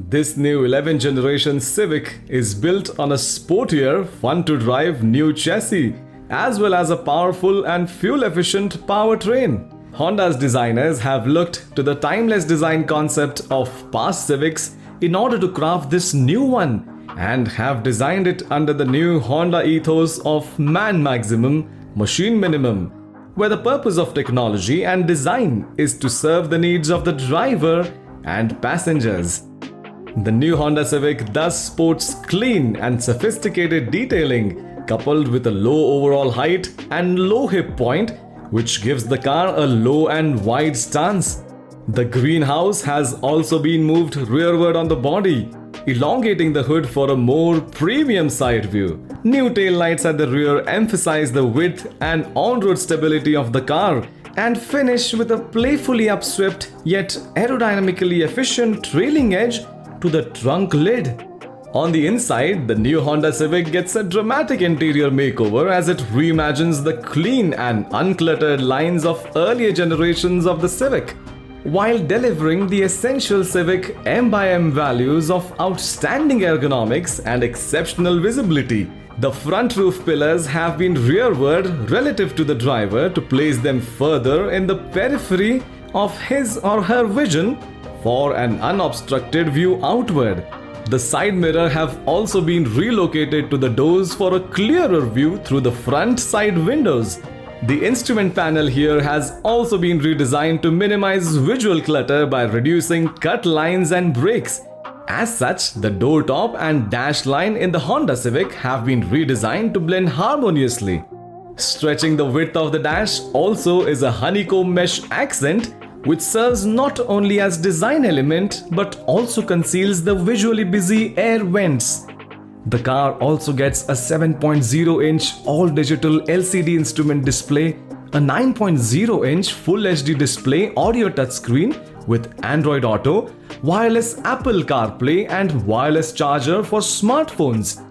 This new 11th generation Civic is built on a sportier, fun-to-drive new chassis, as well as a powerful and fuel-efficient powertrain. Honda's designers have looked to the timeless design concept of past Civics in order to craft this new one, and have designed it under the new Honda ethos of man maximum, machine minimum, where the purpose of technology and design is to serve the needs of the driver and passengers. The new Honda Civic thus sports clean and sophisticated detailing coupled with a low overall height and low hip point, which gives the car a low and wide stance. The greenhouse has also been moved rearward on the body, elongating the hood for a more premium side view. New tail lights at the rear emphasize the width and on-road stability of the car and finish with a playfully upswept yet aerodynamically efficient trailing edge to the trunk lid. On the inside, the new Honda Civic gets a dramatic interior makeover as it reimagines the clean and uncluttered lines of earlier generations of the Civic, while delivering the essential Civic M/M values of outstanding ergonomics and exceptional visibility. The front roof pillars have been rearward relative to the driver to place them further in the periphery of his or her vision for an unobstructed view outward. The side mirror have also been relocated to the doors for a clearer view through the front side windows. The instrument panel here has also been redesigned to minimize visual clutter by reducing cut lines and breaks. As such, the door top and dash line in the Honda Civic have been redesigned to blend harmoniously. Stretching the width of the dash also is a honeycomb mesh accent, which serves not only as design element but also conceals the visually busy air vents. The car also gets a 7.0-inch all-digital LCD instrument display, a 9.0-inch Full HD display audio touchscreen with Android Auto, wireless Apple CarPlay and wireless charger for smartphones.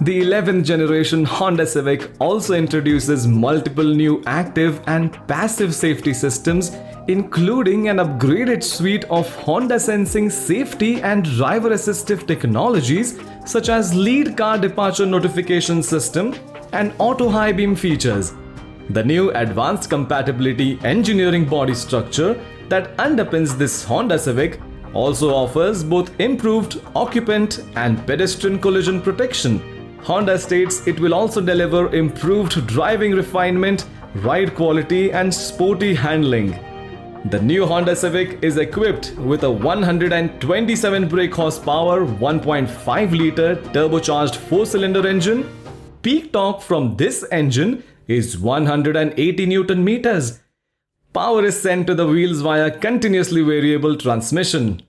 The 11th generation Honda Civic also introduces multiple new active and passive safety systems, including an upgraded suite of Honda Sensing safety and driver assistive technologies such as lead car departure notification system and auto high beam features. The new advanced compatibility engineering body structure that underpins this Honda Civic also offers both improved occupant and pedestrian collision protection. Honda states it will also deliver improved driving refinement, ride quality and sporty handling. The new Honda Civic is equipped with a 127 brake horsepower 1.5-liter turbocharged 4-cylinder engine. Peak torque from this engine is 180 Newton meters. Power is sent to the wheels via continuously variable transmission.